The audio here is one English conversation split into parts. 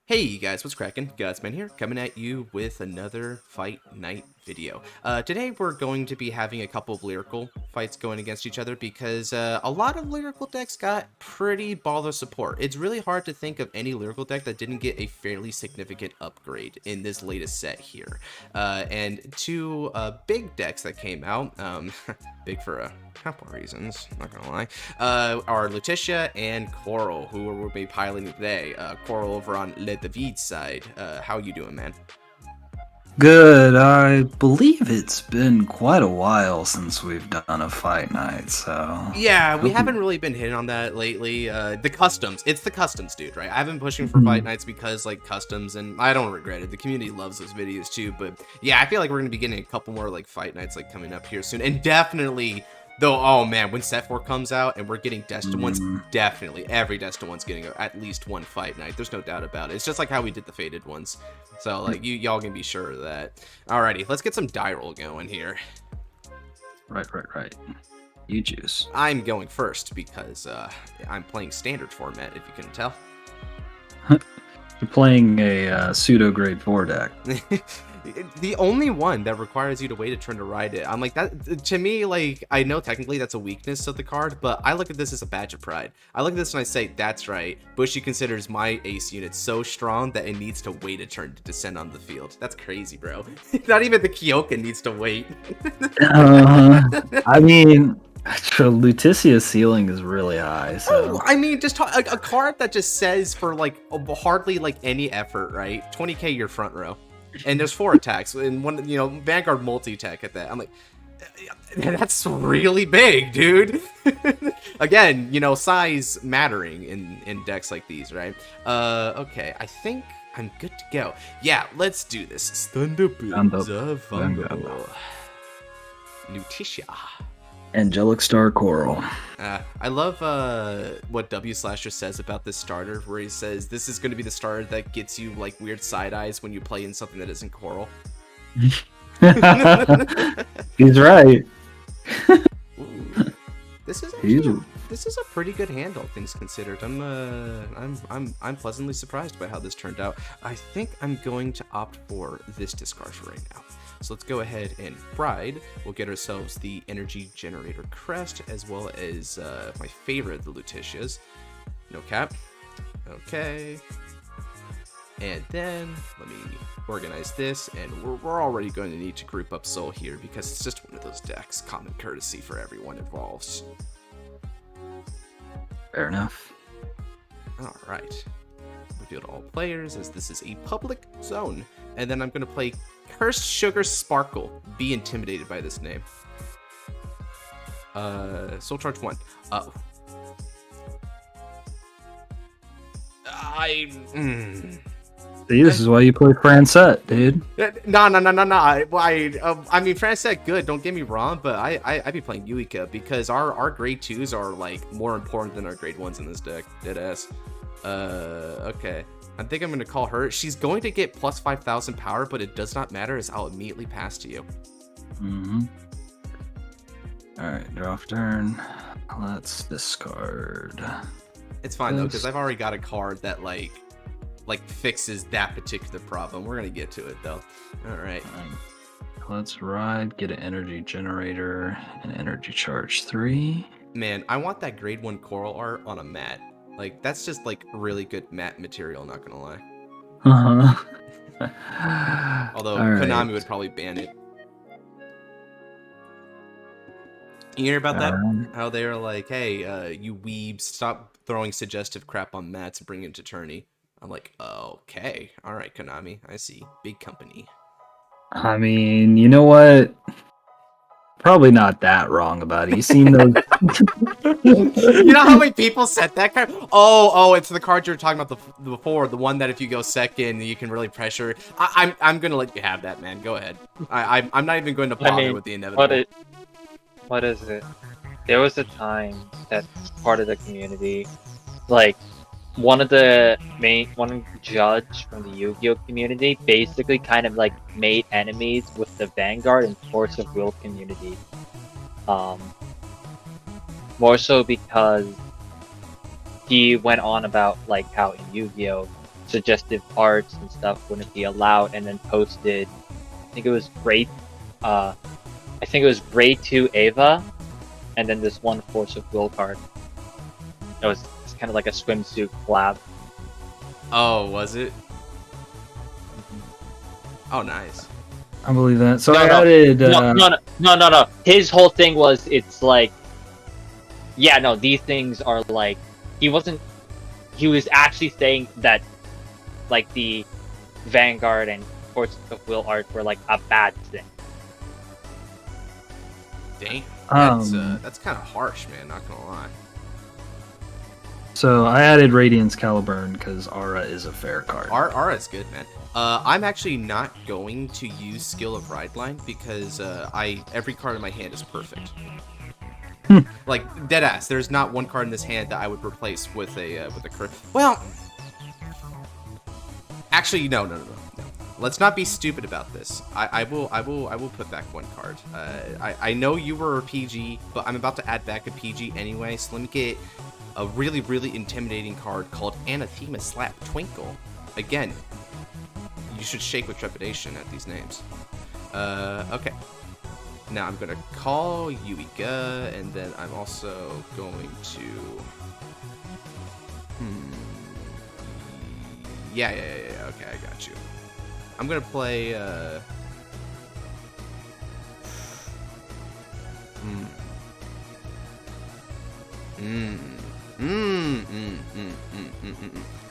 Hey you guys, what's cracking? Godsman here, coming at you with another Fight Night video. Today we're going to be having a couple of lyrical fights going against each other because a lot of lyrical decks got pretty baller support. It's really hard to think of any lyrical deck that didn't get a fairly significant upgrade in this latest set here. And two big decks that came out, big for a couple reasons, not gonna lie, are Luticia and Coral, who we'll be piloting today. Coral over on Edwige side. How you doing, man? Good. I believe it's been quite a while since we've done a fight night, so... Yeah, we haven't really been hitting on that lately. The customs. It's the customs, dude, right? I've been pushing for fight nights because, like, customs, and I don't regret it. The community loves those videos, too, but yeah, I feel like we're going to be getting a couple more, like, fight nights, like, coming up here soon, and definitely... Though, oh man, when Set 4 comes out and we're getting Destined Ones, definitely every Destined One's getting at least one fight night. There's no doubt about it. It's just like how we did the Fated ones. So, like, y'all can be sure of that. Alrighty, let's get some die roll going here. Right. You choose. I'm going first because I'm playing standard format, if you couldn't tell. You're playing a pseudo grade 4 deck. The only one that requires you to wait a turn to ride it. I'm like, that to me, like, I know technically that's a weakness of the card, but I look at this as a badge of pride. I look at this and I say, that's right, Bushy considers my ace unit so strong that it needs to wait a turn to descend on the field. That's crazy, bro. Not even the Kyoka needs to wait. I mean, Luticia's ceiling is really high, so... Oh, I mean, just a card that just says for, like, hardly, like, any effort, right? 20k your front row. And there's 4 attacks, and one, you know, Vanguard multi-attack at that. I'm like, that's really big, dude. Again, you know, size mattering in decks like these, right? Okay, I think I'm good to go. Yeah, let's do this. Thunderbirds Luticia. Angelic Star Coral. I love what W Slasher says about this starter, where he says this is going to be the starter that gets you like weird side eyes when you play in something that isn't Coral. He's right. Ooh. This is actually, this is a pretty good handle, things considered. I'm pleasantly surprised by how this turned out. I think I'm going to opt for this discard for right now. So let's go ahead and ride. We'll get ourselves the Energy Generator Crest, as well as my favorite, the Luticias. No cap. Okay. And then, let me organize this, and we're already going to need to group up Soul here, because it's just one of those decks. Common courtesy for everyone involved. Fair enough. Alright. Reveal to all players, as this is a public zone. And then I'm going to play Cursed Sugar Sparkle. Be intimidated by this name. Soul Charge 1. See, this is why you play Francette, dude. No. I mean, Francette good, don't get me wrong, but I'd be playing Yuika because our grade 2s are, like, more important than our grade 1s in this deck. Deadass. Okay. I think I'm going to call her. She's going to get plus 5,000 power, but it does not matter as I'll immediately pass to you. Alright, draw off turn. Let's discard. It's fine, though, because I've already got a card that, like fixes that particular problem. We're going to get to it, though. Alright. Let's ride, get an Energy Generator, and Energy Charge 3. Man, I want that grade 1 Coral art on a mat. Like, that's just, like, really good matte material, not gonna lie. Although, Konami would probably ban it. You hear about that? How they were like, hey, you weebs, stop throwing suggestive crap on mats and bring it to tourney. I'm like, okay. Alright, Konami. I see. Big company. I mean, you know what? Probably not that wrong about it. You seen those? You know how many people said that card? Oh, it's the card you were talking about before. The one that if you go second, you can really pressure. I'm gonna let you have that, man. Go ahead. I'm not even going to bother with the inevitable. What is it? There was a time that part of the community, like one judge from the Yu-Gi-Oh community basically kind of like made enemies with the Vanguard and Force of Will community. More so because he went on about like how in Yu-Gi-Oh suggestive arts and stuff wouldn't be allowed, and then posted, I think it was grade 2 Ava, and then this one Force of Will card. It's kind of like a swimsuit collab. Oh, was it? Oh, nice. I believe that. So No, I no. added. No. His whole thing was, it's like, yeah, no, these things are like, he was actually saying that, like, the Vanguard and Force of Will art were like a bad thing. Dang. Um, That's kind of harsh, man. Not gonna lie. So I added Radiance Caliburn because Aura is a fair card. Aura's good, man. I'm actually not going to use Skill of Ride Line because every card in my hand is perfect. Like deadass, there's not one card in this hand that I would replace with a card. Well, actually, no. Let's not be stupid about this. I will put back one card. I know you were a PG, but I'm about to add back a PG anyway. So let me get a really, really intimidating card called Anathema Twinkle. Again, you should shake with trepidation at these names. Okay. Now I'm gonna call Yuika, and then I'm also going to. Yeah. Okay, I got you. I'm gonna play.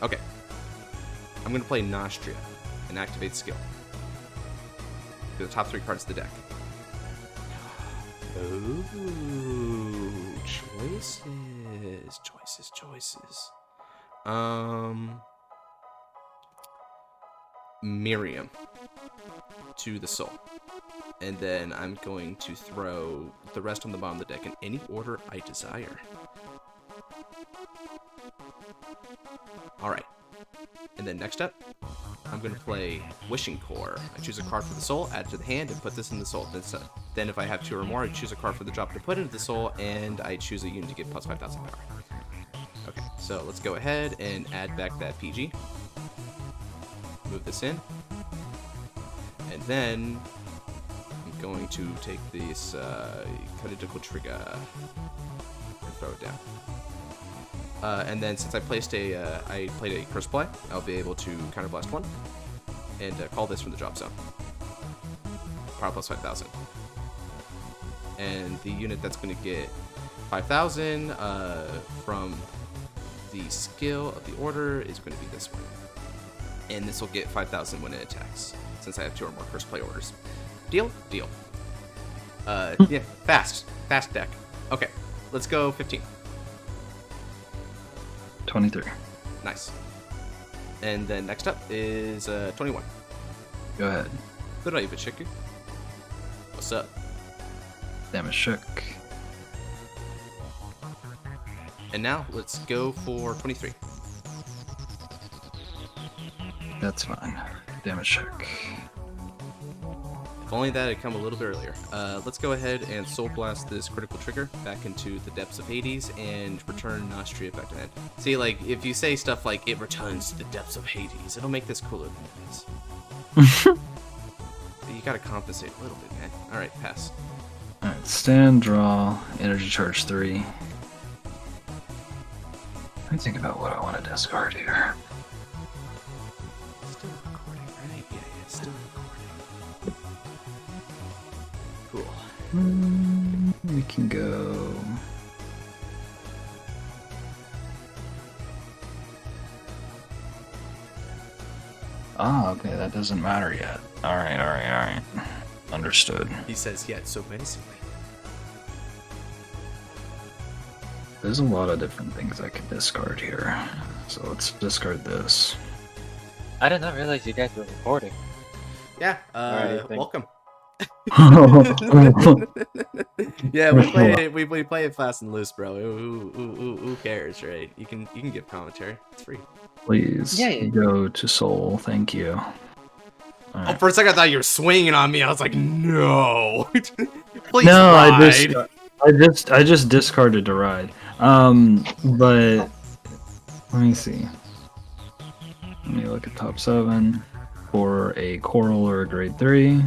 Okay. I'm gonna play Naustria and activate skill. The top 3 cards of the deck. Ooh, choices. Merriem to the soul. And then I'm going to throw the rest on the bottom of the deck in any order I desire. Alright. And then next up, I'm going to play Wishing Core. I choose a card for the soul, add it to the hand, and put this in the soul. Then if I have 2 or more, I choose a card for the drop to put into the soul, and I choose a unit to get plus 5,000 power. Okay, so let's go ahead and add back that PG. Move this in. And then I'm going to take this critical trigger and throw it down. And then since I played a curse play, I'll be able to counterblast 1 and call this from the drop zone. Power plus 5,000. And the unit that's going to get 5,000 from the skill of the order is going to be this one. And this will get 5,000 when it attacks, since I have 2 or more curse play orders. Deal? Deal. Yeah, fast deck. Okay, let's go 15. 23. Nice. And then next up is 21. Go ahead. Edwige. What's up? Damage shook. And now let's go for 23. That's fine. Damage check. If only that had come a little bit earlier. Let's go ahead and Soul Blast this critical trigger back into the depths of Hades and return Naustria back to hand. See, like, if you say stuff like, it returns to the depths of Hades, it'll make this cooler than it is. You gotta compensate a little bit, man. Alright, pass. Alright, stand, draw, energy charge 3. Let me think about what I want to discard here. Still recording, right? Yeah, still recording. Cool. We can go. Ah, okay, that doesn't matter yet. Alright. Understood. He says yet so menacingly. There's a lot of different things I could discard here. So let's discard this. I did not realize you guys were recording. Yeah, Alright, welcome. Oh, Yeah, we play it fast and loose, bro. Who cares, right? You can give commentary. It's free. please Yeah. go to Soul. Thank you. Oh, Alright. for a second I thought you were swinging on me. I was like, no. Please No, ride. I just discarded to ride. But let me see. Let me look at top 7 for a Coral or a grade 3.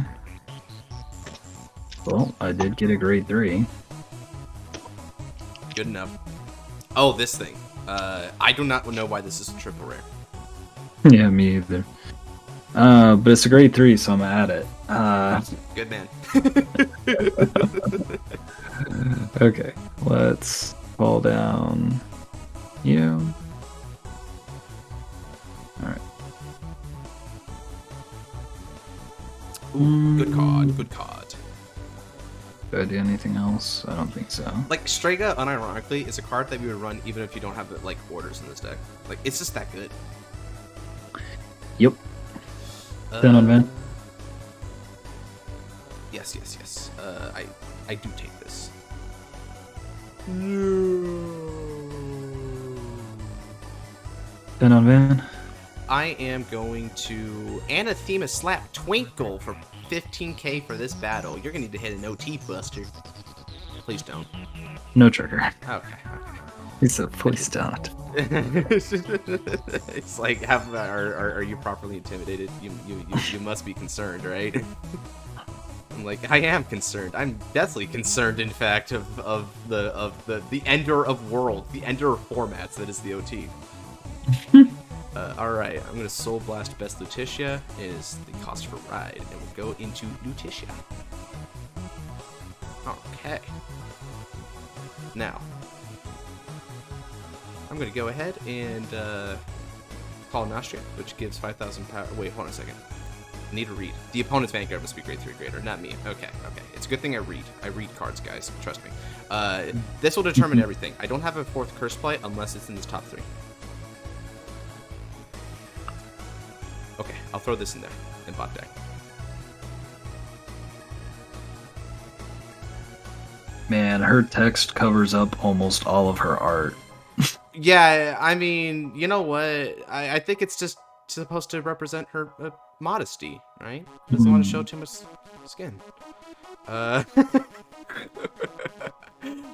Well, I did get a grade 3. Good enough. Oh, this thing. I do not know why this is a triple rare. Yeah, me either. But it's a grade 3, so I'm at it. Good man. Okay, let's fall down you. Alright. Ooh, good card, good card. Do I do anything else? I don't think so. Like, Strega, unironically, is a card that we would run even if you don't have, like, orders in this deck. Like, it's just that good. Yep. Then on Van. Yes. I do take this. Then on Van. I am going to Anathema slap Twinkle for 15k for this battle. You're gonna need to hit an OT buster. Please don't. No trigger. Okay. He said, please don't. It's like, are you properly intimidated? You must be concerned, right? I'm like, I am concerned. I'm deathly concerned, in fact, of the ender of world, the ender of formats that is the OT. Alright, I'm gonna Soul Blast Best Luticia is the cost for ride, and we'll go into Luticia. Okay. Now, I'm gonna go ahead and call Naustria, which gives 5,000 power. Wait, hold on a second. I need to read. The opponent's Vanguard must be grade 3 greater, not me. Okay. It's a good thing I read. I read cards, guys. Trust me. This will determine everything. I don't have a 4th curse play unless it's in this top 3. Okay, I'll throw this in there, in bot deck. Man, her text covers up almost all of her art. Yeah, I mean, you know what? I think it's just supposed to represent her modesty, right? Doesn't want to show too much skin.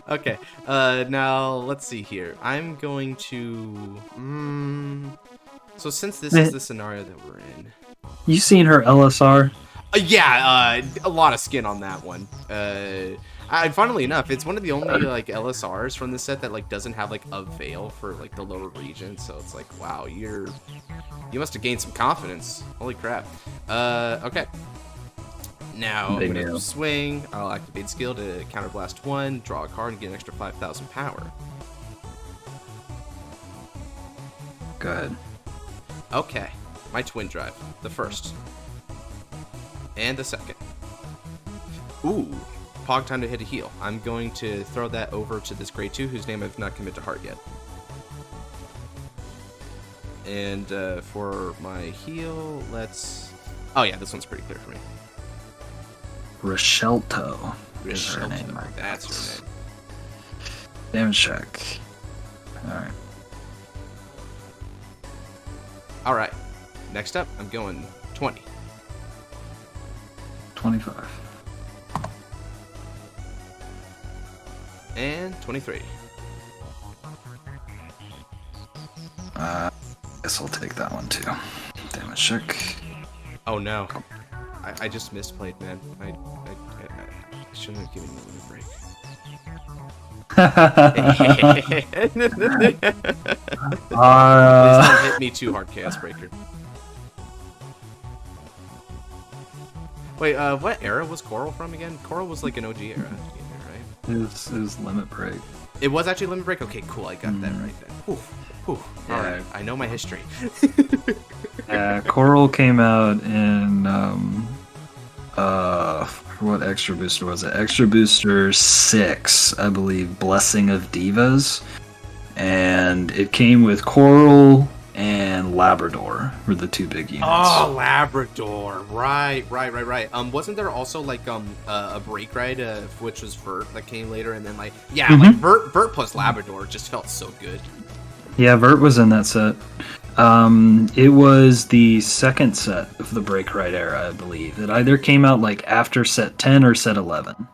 Okay, now let's see here. I'm going to... So since this is the scenario that we're in... You seen her LSR? Yeah, a lot of skin on that one. Funnily enough, it's one of the only like LSRs from the set that like doesn't have like a veil for like the lower region. So it's like, wow, you must have gained some confidence. Holy crap. Okay. Now I'm gonna swing. I'll activate skill to counterblast 1, draw a card, and get an extra 5,000 power. Go ahead. Okay, my twin drive, the first. And the second. Ooh, Pog time to hit a heal. I'm going to throw that over to this grade 2, whose name I've not committed to heart yet. And for my heal, let's... Oh yeah, this one's pretty clear for me. Reshelto. Is her name. That's her name. Damage check. Alright. Alright, next up, I'm going 20. 25. And 23. Guess I'll take that one too. Damage check. Oh no. I just misplayed, man. I shouldn't have given you a break. Please don't hit me too hard, Chaos Breaker. Wait, what era was Coral from again? Coral was like an OG era, right? It was Limit Break. It was actually Limit Break? Okay, cool, I got that right then. Whew. Yeah. Alright, I know my history. Yeah, Coral came out in, what extra booster was it? Extra booster 6, I believe, Blessing of Divas. And it came with Coral and Labrador were the 2 big units. Oh, Labrador. Right. Wasn't there also like a break ride which was Vert that came later, and then like like Vert plus Labrador just felt so good. Yeah, Vert was in that set. It was the second set of the break ride era, I believe. It either came out like after set 10 or set 11.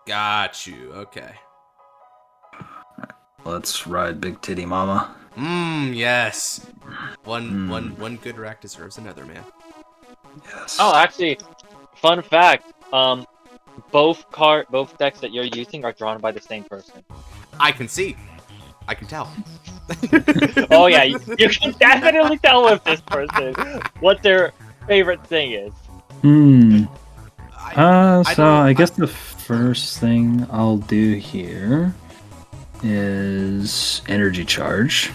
Got you. Okay. Let's ride Big Titty Mama. Yes. One good rack deserves another, man. Yes. Oh, actually, fun fact. Both decks that you're using are drawn by the same person. I can see. I can tell. Oh yeah, you can definitely tell with this person what their favorite thing is. I guess the first thing I'll do here is energy charge.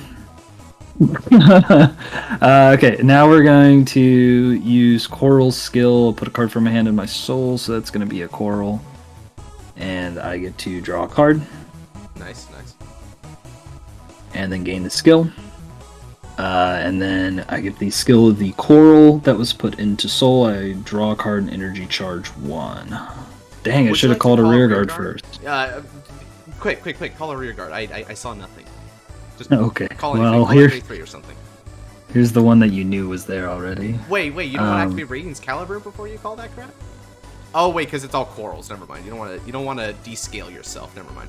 Okay, now we're going to use Coral's skill, put a card from my hand in my soul, so that's going to be a Coral. And I get to draw a card. Nice. And then gain the skill. And then I get the skill of the Coral that was put into soul. I draw a card and energy charge 1. Dang, I should have called a rear guard first. Quick, call a rear guard. I saw nothing. Just okay. Call anything, call 3 or something. Here's the one that you knew was there already. Wait, you don't want to activate Radiant's Caliber before you call that crap? Oh wait, because it's all corals. Never mind. You don't want to descale yourself. Never mind.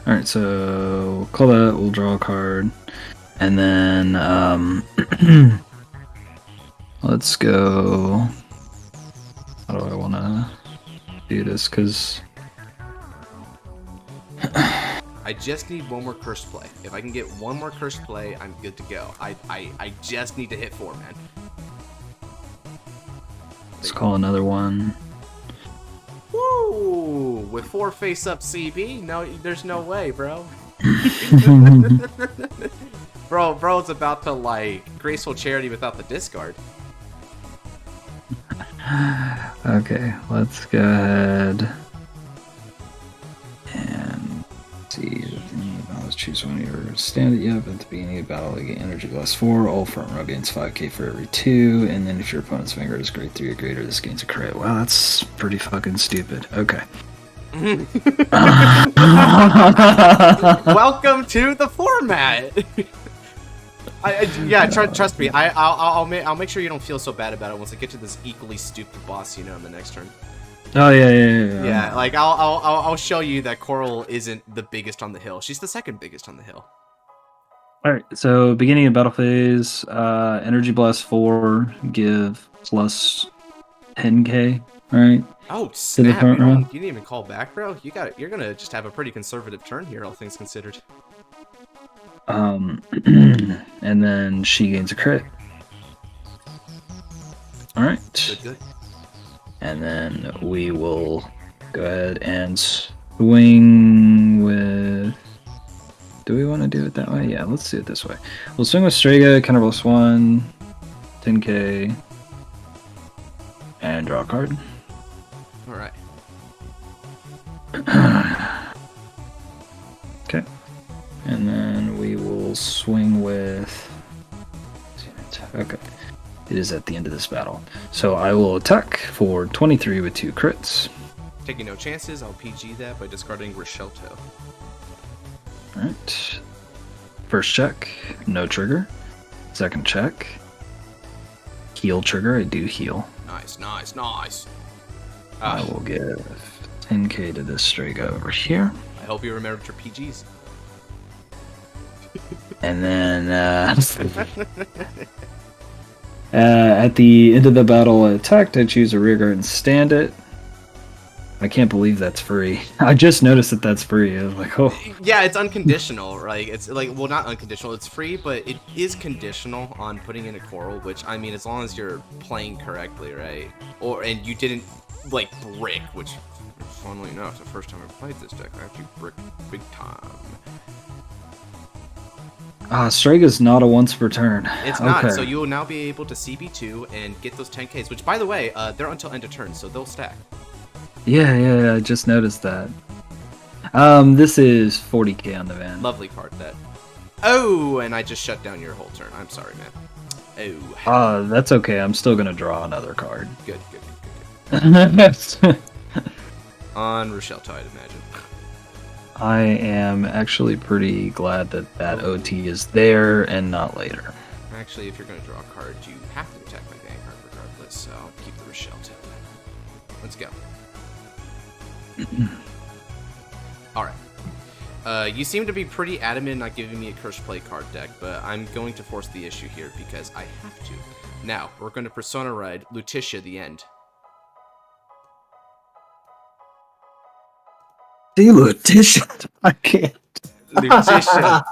All right, so call that. We'll draw a card, and then let's go. How do I want to do this? Because I just need one more cursed play. If I can get one more cursed play, I'm good to go. I just need to hit 4, man. Let's call another one. Woo! With 4 face-up CB? No, there's no way, bro. Bro's about to, like, Graceful Charity without the discard. Okay, let's go ahead and see. Let's choose one of your stand it yet, but at the beginning of battle, you get energy plus 4. All front row gains 5k for every 2, and then if your opponent's Vanguard is grade 3 or greater, this gains a crit. Wow, that's pretty fucking stupid. Okay. Welcome to the format. Trust me. I'll make sure you don't feel so bad about it once I get to this equally stupid boss, in the next turn. Oh yeah. Yeah, like I'll show you that Coral isn't the biggest on the hill. She's the second biggest on the hill. All right. So beginning of battle phase, energy blast 4, give plus 10k. All right. Oh snap! You didn't even call back, bro. You're gonna just have a pretty conservative turn here, all things considered. And then she gains a crit. All right. Good. And then we will go ahead and swing with... Do we want to do it that way? Yeah, let's do it this way. We'll swing with Strega, counter plus 1, 10k, and draw a card. Alright. Okay. And then we will swing with... Okay. It is at the end of this battle. So I will attack for 23 with 2 crits. Taking no chances, I'll PG that by discarding Reshelto. Alright. First check, no trigger. Second check, heal trigger, I do heal. Nice. I will give 10k to this Strega over here. I hope you remembered your PGs. And then, at the end of the battle I attacked, I choose a rearguard and stand it. I can't believe that's free. I just noticed that that's free. I was like, oh. Yeah, it's unconditional, right? It's like, well, not unconditional. It's free, but it is conditional on putting in a Coral, which, I mean, as long as you're playing correctly, right? And you didn't, like, brick, which, funnily enough, the first time I played this deck, I actually bricked big time. Strega's not a once per turn. It's not, so you will now be able to CB2 and get those 10Ks, which, by the way, they're until end of turn, so they'll stack. Yeah, I just noticed that. This is 40k on the van. Lovely card, that. Oh, and I just shut down your whole turn. I'm sorry, man. Oh. That's okay. I'm still gonna draw another card. Good. On Reshelto, I'd imagine. I am actually pretty glad that OT is there and not later. Actually, if you're going to draw a card, you have to attack my Vanguard regardless, so I'll keep the Reshelto. Let's go. Alright. You seem to be pretty adamant not giving me a cursed play card deck, but I'm going to force the issue here because I have to. Now, we're going to Persona Ride Luticia the End. See, Luticia, I can't. Luticia,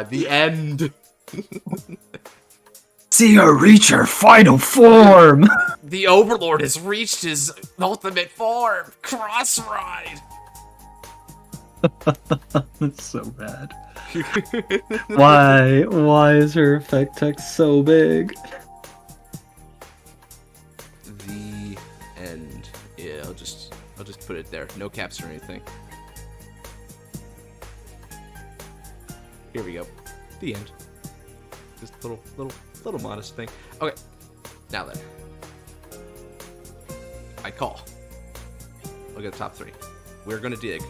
the End. See her reach her final form! The Overlord has reached his ultimate form! Cross Ride! That's so bad. Why is her effect text so big? The End. Yeah, I'll just put it there. No caps or anything. Here we go. The End. Just a little modest thing. Okay. Now then. I call. Look at the top 3. We're gonna dig.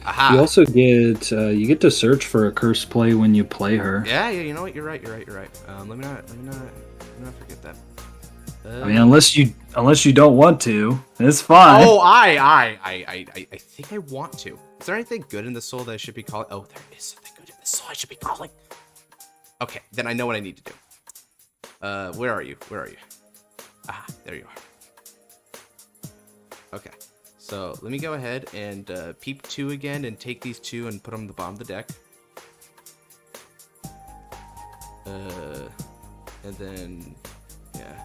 Aha. You also get you get to search for a curse play when you play her. Yeah, you know what? You're right. Let me not forget that. I mean, unless you don't want to, it's fine. Oh, I think I want to. Is there anything good in the soul that I should be calling? Oh, there is something good in the soul I should be calling. Okay, then I know what I need to do. Where are you? Ah, there you are. Okay. So let me go ahead and peep 2 again and take these 2 and put them on the bottom of the deck. And then, yeah.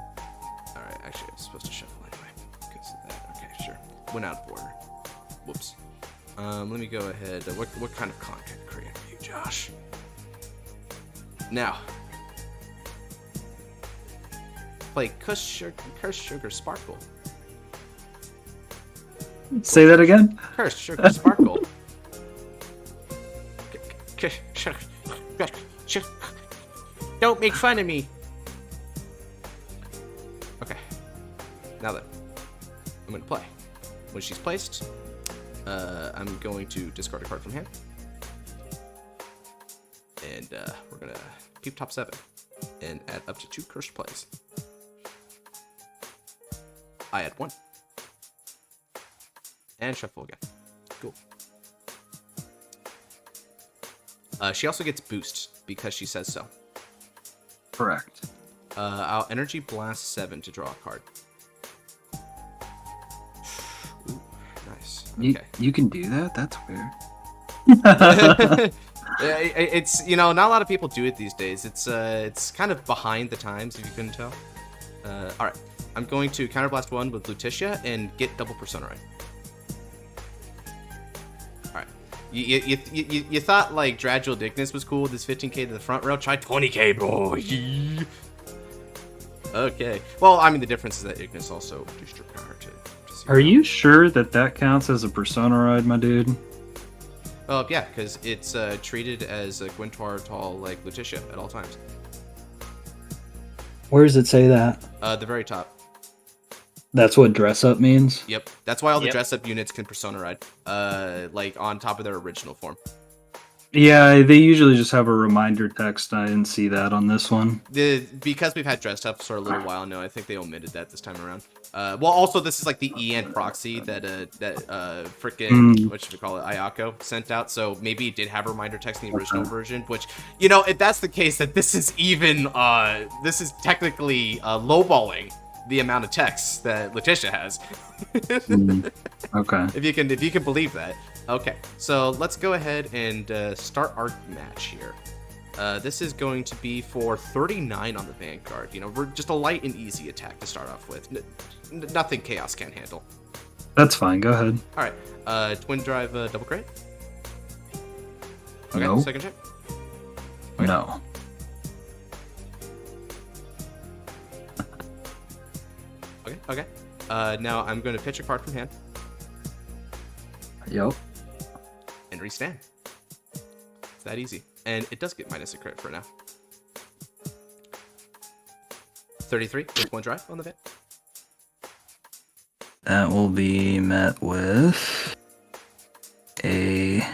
All right, actually, I was supposed to shuffle anyway because of that. Okay, sure. Went out of order. Whoops. Let me go ahead. What kind of content creator are you, Josh? Now, play Cursed Sugar Sparkle. Say that again? Cursed Sugar Sparkle. Don't make fun of me. Okay. Now then, I'm going to play. When she's placed, I'm going to discard a card from hand. And we're going to peep top 7 and add up to 2 cursed plays. I add 1. And shuffle again. Cool. She also gets boost because she says so. Correct. I'll energy blast 7 to draw a card. Ooh, nice. Okay. You can do that? That's weird. It's, you know, not a lot of people do it these days. It's kind of behind the times, if you couldn't tell. All right. I'm going to counterblast 1 with Luticia and get double Persona Ride. Alright. You thought, like, Dragul Dignus was cool with his 15k to the front row? Try 20k, boy! Okay. Well, I mean, the difference is that Ignis also reduced your power to Are you sure that counts as a Persona Ride, my dude? Oh, yeah, because it's treated as a Gwyntoir tall, like, Luticia at all times. Where does it say that? The very top. That's what dress up means? Yep. That's why all the dress up units can Persona Ride. Like on top of their original form. Yeah, they usually just have a reminder text. I didn't see that on this one. Because we've had dressed up for a little while now, I think they omitted that this time around. Well, also this is like the EN proxy that frickin' what should we call it, Ayako sent out. So maybe it did have a reminder text in the original version. Which, you know, if that's the case, that this is even this is technically lowballing the amount of text that Luticia has. Okay. If you can believe that. Okay, so let's go ahead and start our match here. This is going to be for 39 on the Vanguard. You know, we're just a light and easy attack to start off with. Nothing Chaos can't handle. That's fine. Go ahead. All right. Twin drive double crate. Okay. No. Second check. Okay. No. Okay. Now I'm going to pitch a card from hand. Yep. And restand. It's that easy. And it does get minus a crit for now. 33 with 1 drive on the vet. That will be met with a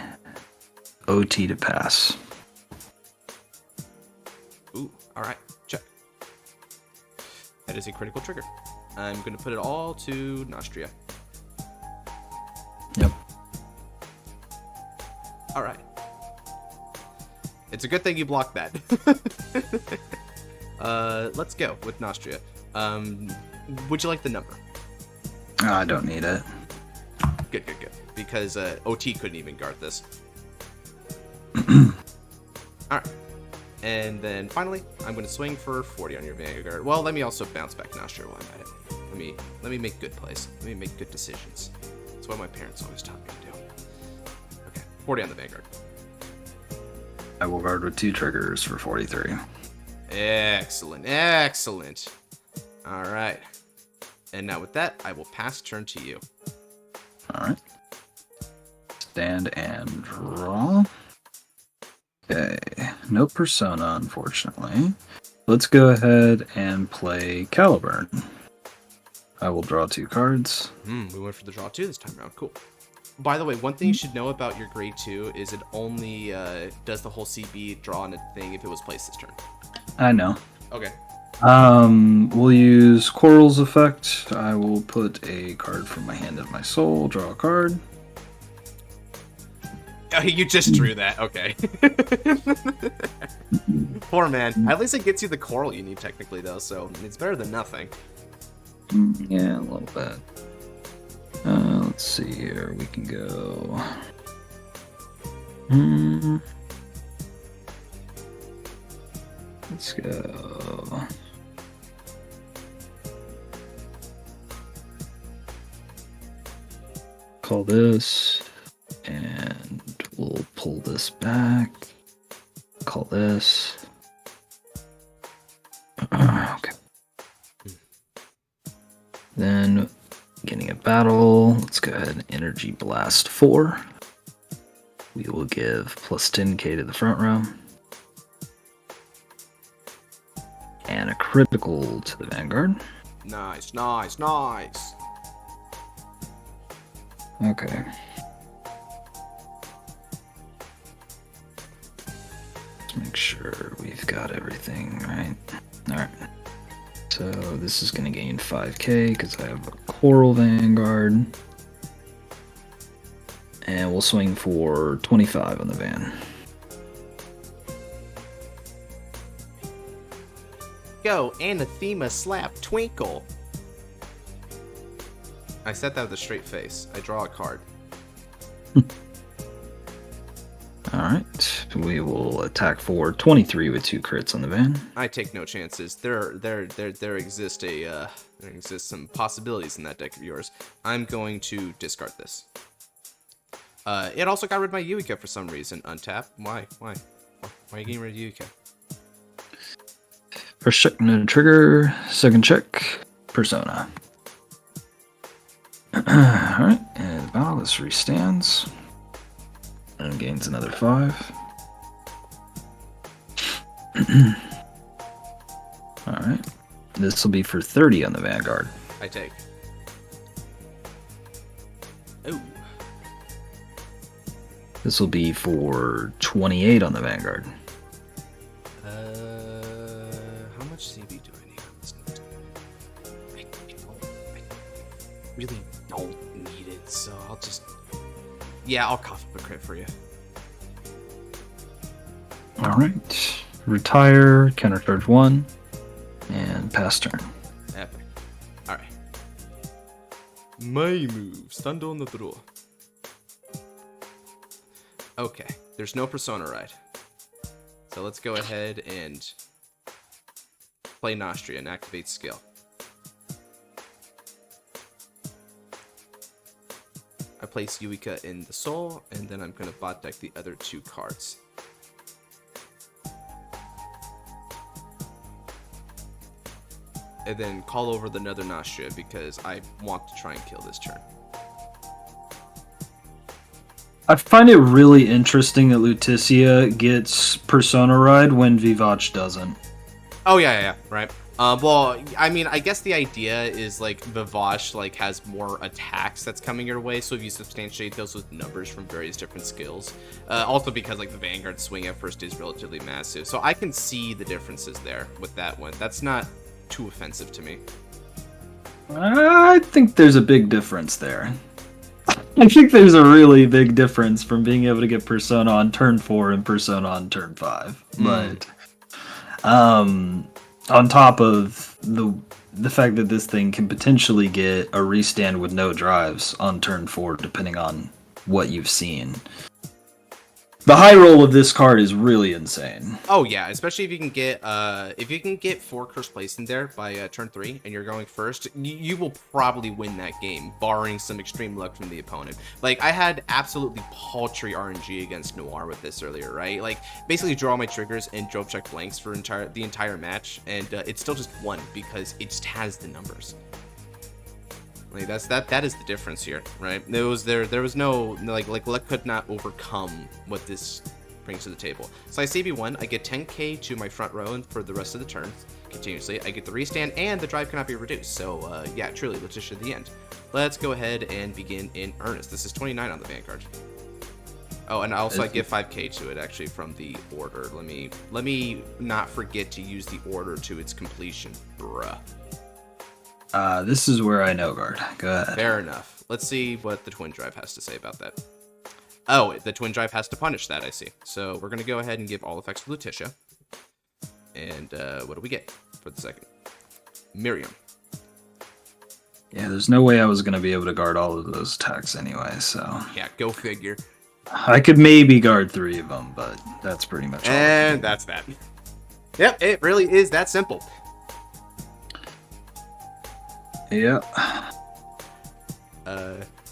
OT to pass. Ooh, alright. Check. That is a critical trigger. I'm going to put it all to Naustria. Yep. All right. It's a good thing you blocked that. Let's go with Naustria. Would you like the number? I don't need it. Good. Because OT couldn't even guard this. Alright. And then finally, I'm going to swing for 40 on your Vanguard. Well, let me also bounce back Naustria while I'm at it. Let me make good plays. Let me make good decisions. That's what my parents always taught me to do. Okay, 40 on the Vanguard. I will guard with 2 triggers for 43. Excellent. Alright. And now with that, I will pass turn to you. Alright. Stand and draw. Okay. No Persona, unfortunately. Let's go ahead and play Caliburn. I will draw 2 cards. We went for the draw 2 this time around. Cool. By the way, one thing you should know about your grade 2 is it only does the whole CB draw on a thing if it was placed this turn. I know. Okay. We'll use Coral's effect. I will put a card from my hand into my soul, draw a card. Oh, you just drew that. Okay. Poor man. At least it gets you the coral you need technically, though, so it's better than nothing. Yeah, a little bit. Let's see here. We can go. Let's go. Call this, and we'll pull this back. Call this. Okay. Then, beginning of battle, let's go ahead and Energy Blast 4. We will give plus 10k to the front row. And a critical to the Vanguard. Nice. Okay. Let's make sure we've got everything right. Alright. So this is going to gain 5k because I have a Coral Vanguard. And we'll swing for 25 on the van. Go, Anathema slap Twinkle. I said that with a straight face. I draw a card. Alright, we will attack for 23 with 2 crits on the van. I take no chances. There exist some possibilities in that deck of yours. I'm going to discard this. It also got rid of my Yuika for some reason. Untap. Why are you getting rid of Yuika? First check, no trigger. Second check, Persona. Alright, and battle, this restands. And gains another 5. Alright. This will be for 30 on the Vanguard. I take. Oh. This will be for 28 on the Vanguard. How much CB do I need on this? I really don't need it, so I'll just... Yeah, I'll cough up a crit for you. Alright. Retire, countercharge 1, and pass turn. Epic. Alright. My move. Stand on the draw. Okay. There's no Persona ride. So let's go ahead and play Naustria and activate skill. I place Yuika in the soul, and then I'm going to bot deck the other 2 cards. And then call over the another Naustria because I want to try and kill this turn. I find it really interesting that Luticia gets Persona Ride when Vivach doesn't. Oh, yeah, right. Well, I mean, I guess the idea is, like, Vivach, like, has more attacks that's coming your way, so if you substantiate those with numbers from various different skills. Also because, like, the Vanguard swing at first is relatively massive, so I can see the differences there with that one. That's not too offensive to me. I think there's a big difference there. I think there's a really big difference from being able to get Persona on turn 4 and Persona on turn 5. But on top of the fact that this thing can potentially get a restand with no drives on turn 4, depending on what you've seen. The high roll of this card is really insane. Oh yeah, especially if you can get 4 Curse Place in there by turn 3 and you're going first, you will probably win that game, barring some extreme luck from the opponent. Like, I had absolutely paltry RNG against Noir with this earlier, right? Like, basically draw my triggers and drove check blanks for the entire match, and it still just won because it just has the numbers. Like, that is the difference here, right? There was no like luck could not overcome what this brings to the table. So I CB1, I get 10k to my front row and for the rest of the turn continuously. I get the restand and the drive cannot be reduced. So yeah, truly Luticia at the end. Let's go ahead and begin in earnest. This is 29 on the Vanguard. Oh, and also I give 5k to it actually from the order. Let me not forget to use the order to its completion, bruh. This is where I know guard. Go ahead. Fair enough. Let's see what the Twin Drive has to say about that. Oh, the Twin Drive has to punish that, I see. So we're going to go ahead and give all effects to Luticia. And what do we get for the second? Merriem. Yeah, there's no way I was going to be able to guard all of those attacks anyway, so... Yeah, go figure. I could maybe guard 3 of them, but that's pretty much all. And that's that. Yep, it really is that simple. Yep.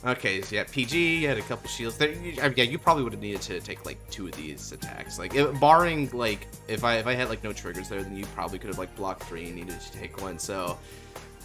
Okay, so yeah, PG had a couple shields there. Yeah, you probably would have needed to take like 2 of these attacks. Like, barring like if I had like no triggers there, then you probably could have like blocked 3 and needed to take 1. So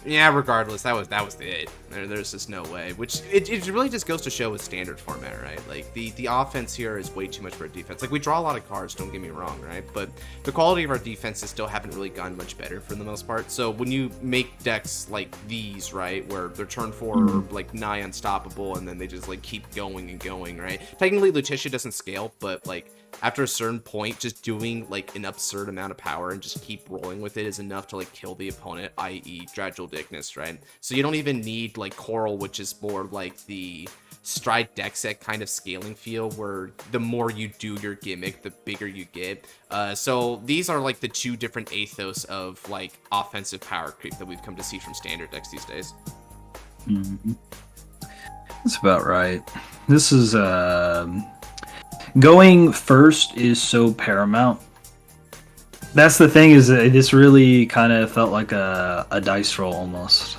yeah, regardless, that was it. There's just no way. Which it really just goes to show with standard format, right? Like the offense here is way too much for our defense. Like, we draw a lot of cards, don't get me wrong, right? But the quality of our defenses still haven't really gotten much better for the most part. So when you make decks like these, right, where their turn 4 are like nigh unstoppable, and then they just like keep going and going, right? Technically, Luticia doesn't scale, but like after a certain point, just doing like an absurd amount of power and just keep rolling with it is enough to like kill the opponent, i.e. Gradual Dickness, right? So you don't even need like Coral, which is more like the Stride deck set kind of scaling feel, where the more you do your gimmick, the bigger you get. So these are like the 2 different ethos of like offensive power creep that we've come to see from standard decks these days. Mm-hmm. That's about right. This is going first is so paramount. That's the thing, is that this really kind of felt like a dice roll almost.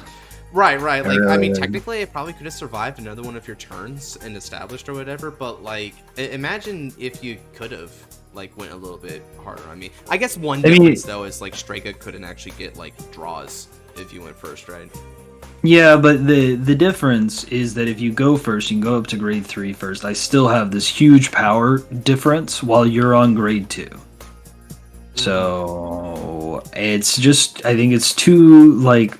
Right. Like, I mean, technically, it probably could have survived another one of your turns and established or whatever, but like, imagine if you could have like went a little bit harder on me. I guess one difference though is like Strega couldn't actually get like draws if you went first, right? Yeah, but the difference is that if you go first, you can go up to grade 3 first. I still have this huge power difference while you're on grade 2. So it's just, I think it's too, like,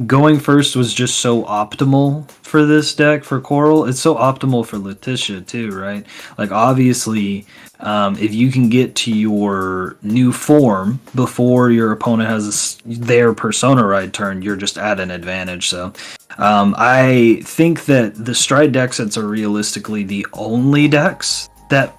going first was just so optimal for this deck, for Coral. It's so optimal for Luticia too, right? Like, obviously, if you can get to your new form before your opponent has their Persona Ride turn, you're just at an advantage. So I think that the Stride deck sets are realistically the only decks that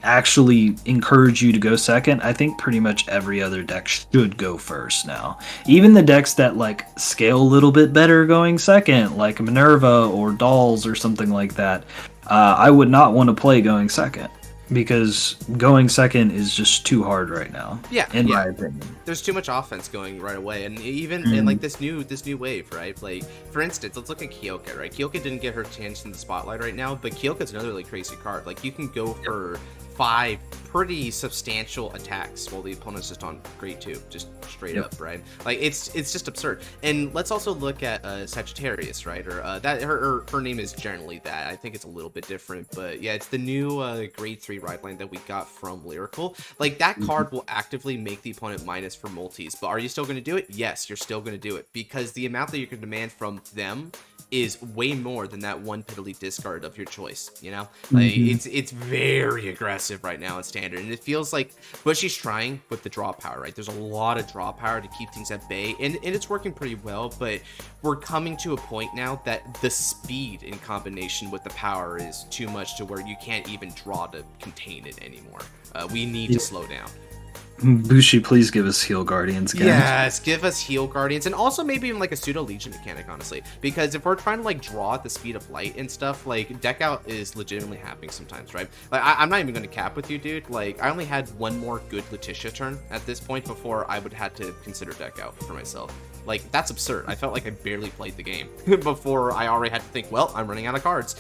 actually encourage you to go second. I think pretty much every other deck should go first now. Even the decks that like scale a little bit better going second, like Minerva or Dolls or something like that, I would not want to play going second, because going second is just too hard right now. Yeah, in my opinion. There's too much offense going right away, and even in like this new wave, right? Like, for instance, let's look at Kyoka, right? Kyoka didn't get her chance in the spotlight right now, but Kyoka's another like crazy card. Like, you can go for 5 pretty substantial attacks while the opponent's just on grade 2, just straight up, right? Like, it's just absurd. And let's also look at Sagittarius, right? Or that her name is generally that. I think it's a little bit different, but yeah, it's the new grade 3 ride line that we got from Lyrical. Like, that card will actively make the opponent minus for multis, but are you still going to do it? Yes, you're still going to do it, because the amount that you can demand from them is way more than that one piddly discard of your choice, you know? Like, it's very aggressive right now in Standard, and it feels like Bushy's trying with the draw power, right? There's a lot of draw power to keep things at bay, and it's working pretty well, but we're coming to a point now that the speed in combination with the power is too much to where you can't even draw to contain it anymore. We need to slow down. Bushi, please give us Heal Guardians again. Yes, give us Heal Guardians, and also maybe even like a Pseudo Legion mechanic, honestly. Because if we're trying to like draw at the speed of light and stuff, like deck out is legitimately happening sometimes, right? Like I'm not even going to cap with you, dude. Like I only had one more good Luticia turn at this point before I would have to consider deck out for myself. Like that's absurd. I felt like I barely played the game before I already had to think, well, I'm running out of cards.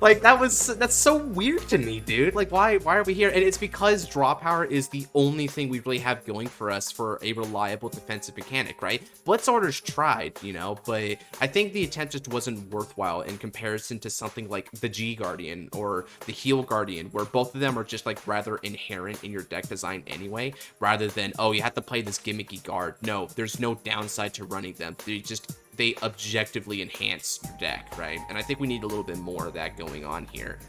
Like that's so weird to me, dude. Like why are we here? And it's because draw power is the only thing we really have going for us for a reliable defensive mechanic, right? Blitz Order's tried, you know, but I think the attempt just wasn't worthwhile in comparison to something like the G Guardian or the Heal Guardian, where both of them are just like rather inherent in your deck design anyway, rather than, oh, you have to play this gimmicky guard. No, there's no downside to running them. They objectively enhance your deck, right? And I think we need a little bit more of that going on here.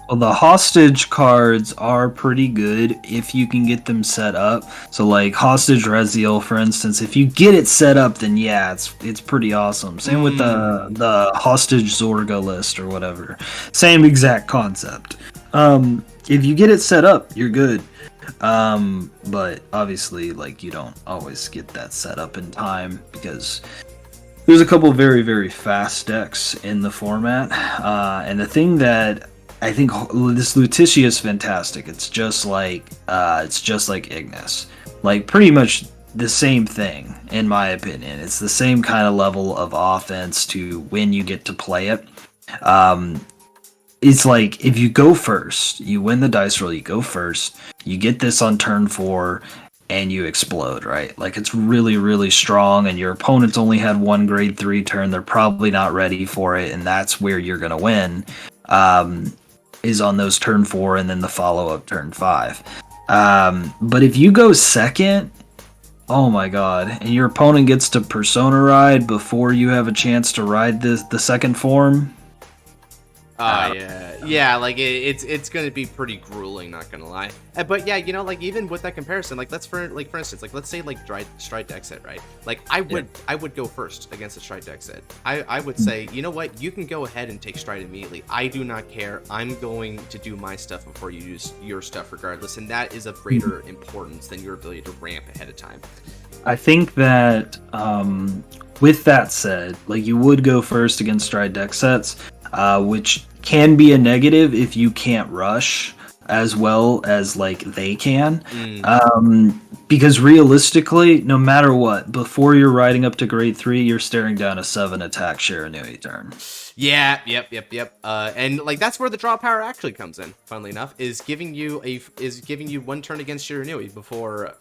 Well, the hostage cards are pretty good if you can get them set up. So like Hostage Reziel, for instance, if you get it set up, then yeah, it's pretty awesome. Same with the Hostage Zorga list or whatever. Same exact concept. If you get it set up, you're good. But obviously, like, you don't always get that set up in time because there's a couple very, very fast decks in the format. And the thing that I think this Luticia is fantastic. It's just like Ignis. Like pretty much the same thing, in my opinion. It's the same kind of level of offense to when you get to play it. It's like if you go first, you win the dice roll, you go first, you get this on turn 4, and you explode, right? Like it's really, really strong, and your opponent's only had one grade 3 turn. They're probably not ready for it, and that's where you're gonna win. Is on those turn 4 and then the follow-up turn 5. But if you go second, oh my god, and your opponent gets to Persona Ride before you have a chance to ride the second form. Yeah, like it's gonna be pretty grueling, not gonna lie. But yeah, you know, like even with that comparison, like for instance, like let's say like Stride deck set, right? Like I would go first against a Stride deck set. I would say, you know what, you can go ahead and take Stride immediately. I do not care. I'm going to do my stuff before you use your stuff, regardless, and that is of greater importance than your ability to ramp ahead of time. I think that with that said, like you would go first against Stride deck sets, which can be a negative if you can't rush as well as like they can. Because realistically, no matter what, before you're riding up to grade 3, you're staring down a 7 attack Shiranui turn. Yeah, yep. And like that's where the draw power actually comes in, funnily enough, is giving you one turn against Shiranui before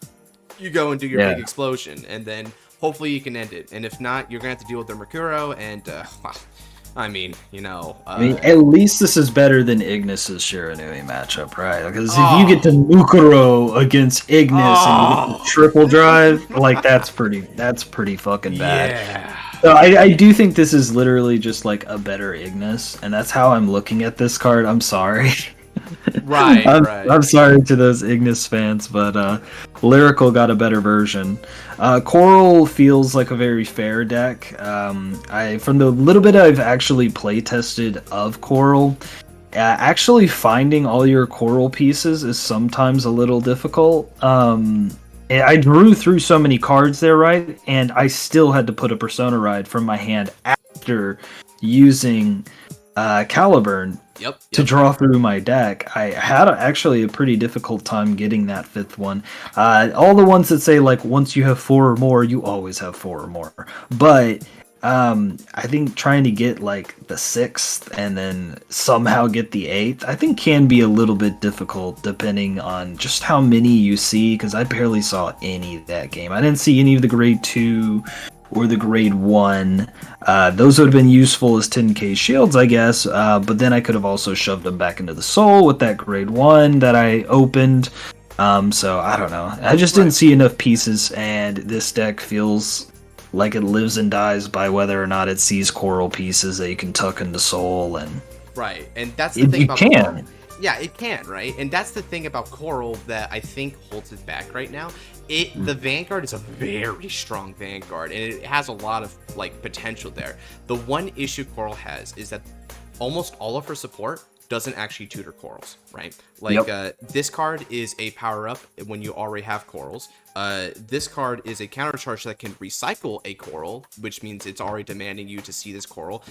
you go and do your big explosion, and then hopefully you can end it. And if not, you're gonna have to deal with the Mercuro, and I mean, you know. At least this is better than Ignis's Shiranui matchup, right? Because if you get to Mukuro against Ignis and you get to triple drive, like that's pretty fucking bad. Yeah. So I do think this is literally just like a better Ignis, and that's how I'm looking at this card. I'm sorry. Right. I'm sorry to those Ignis fans, but Lyrical got a better version. Coral feels like a very fair deck. From the little bit I've actually play tested of Coral, actually finding all your Coral pieces is sometimes a little difficult. I drew through so many cards there, right? And I still had to put a Persona Ride from my hand after using Caliburn to draw through my deck. I had actually a pretty difficult time getting that 5th one. All the ones that say like once you have 4 or more, you always have 4 or more. But I think trying to get like the 6th and then somehow get the 8th, I think can be a little bit difficult depending on just how many you see, because I barely saw any that game. I didn't see any of the grade 2 or the grade 1. Those would have been useful as 10k shields, I guess, but then I could have also shoved them back into the soul with that grade 1 that I opened. So I don't know. I just didn't see enough pieces, and this deck feels like it lives and dies by whether or not it sees coral pieces that you can tuck into soul, and right, and that's the thing about can. Yeah, it can, right? And that's the thing about Coral that I think holds it back right now. The Vanguard is a very strong Vanguard, and it has a lot of like potential there. The one issue Coral has is that almost all of her support doesn't actually tutor corals, right? Like this card is a power up when you already have corals. This card is a countercharge that can recycle a coral, which means it's already demanding you to see this coral.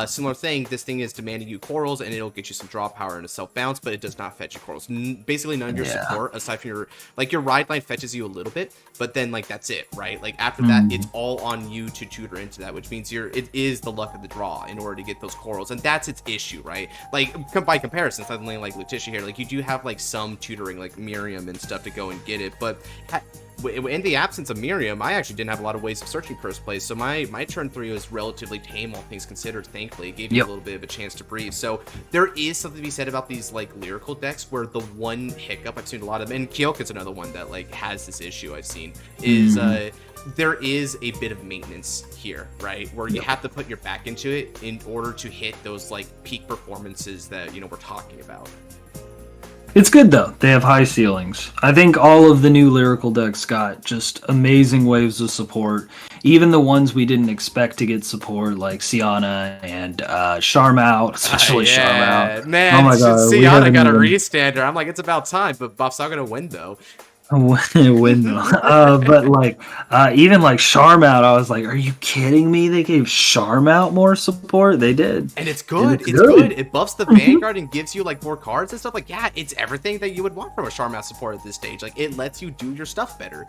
Similar thing, this thing is demanding you corals, and it'll get you some draw power and a self bounce, but it does not fetch you corals. Basically, none of your support, aside from your ride line, fetches you a little bit, but then like that's it, right? Like after that, it's all on you to tutor into that, which means it is the luck of the draw in order to get those corals, and that's its issue, right? Like by comparison, something like Luticia here, like you do have like some tutoring, like Merriem and stuff to go and get it, but in the absence of Merriem, I actually didn't have a lot of ways of searching first place, so my turn 3 was relatively tame, all things considered. Thankfully, it gave me a little bit of a chance to breathe. So there is something to be said about these like lyrical decks, where the one hiccup I've seen a lot of, and Kyoka's another one that like has this issue I've seen, is there is a bit of maintenance here, right? Where you have to put your back into it in order to hit those like peak performances that we're talking about. It's good though. They have high ceilings. I think all of the new lyrical decks got just amazing waves of support. Even the ones we didn't expect to get support, like Siana and Charmout, especially Charmout. Man, oh my god, Siana got a restander. I'm like, it's about time, but Buff's not gonna win though. But like even like Charmout, I was like, are you kidding me? They gave Charmout more support. They did, and it's good. It's good. It buffs the Vanguard and gives you like more cards and stuff. Like, yeah, it's everything that you would want from a Charmout support at this stage. Like, it lets you do your stuff better.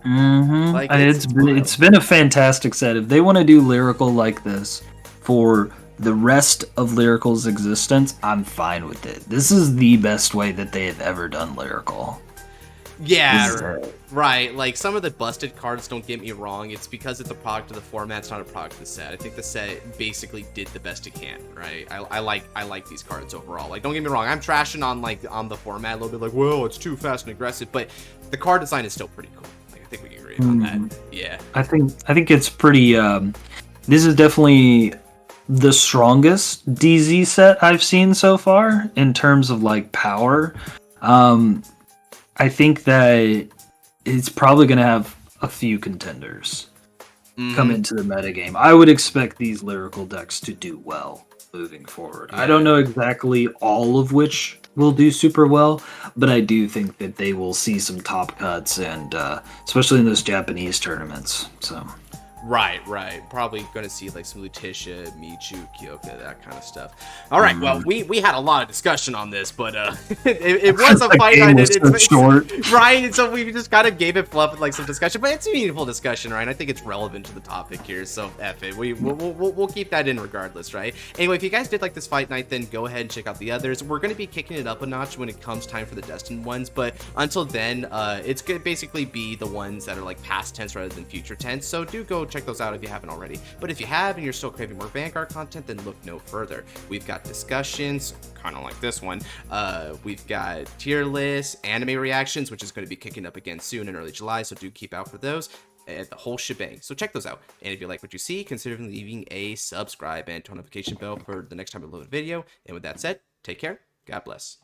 Like it's been a fantastic set. If they want to do lyrical like this for the rest of Lyrical's existence, I'm fine with it. This is the best way that they have ever done Lyrical. Yeah, right. Like, some of the busted cards, don't get me wrong, it's because it's a product of the format, it's not a product of the set. I think the set basically did the best it can, right? I like these cards overall. Like, don't get me wrong, I'm trashing on the format a little bit, like, well, it's too fast and aggressive, but the card design is still pretty cool. Like, I think we can agree on that. Yeah. I think it's pretty this is definitely the strongest DZ set I've seen so far in terms of like power. I think that it's probably going to have a few contenders come into the metagame. I would expect these lyrical decks to do well moving forward. I don't know exactly all of which will do super well, but I do think that they will see some top cuts, and especially in those Japanese tournaments. So. Right. Probably going to see like some Luticia, Michu, Kyoka, that kind of stuff. All right. Well, we had a lot of discussion on this, but it was a fight night. It's short, right? So we just kind of gave it fluff and like some discussion, but it's a meaningful discussion, right? I think it's relevant to the topic here, so F it. We'll keep that in regardless, right? Anyway, if you guys did like this fight night, then go ahead and check out the others. We're going to be kicking it up a notch when it comes time for the Destined ones, but until then, it's going to basically be the ones that are like past tense rather than future tense. So do go check those out if you haven't already. But if you have and you're still craving more Vanguard content, then look no further. We've got discussions, kind of like this one. We've got tier lists, anime reactions, which is going to be kicking up again soon in early July, so do keep out for those. The whole shebang. So check those out. And if you like what you see, consider leaving a subscribe and notification bell for the next time we load a video. And with that said, take care. God bless.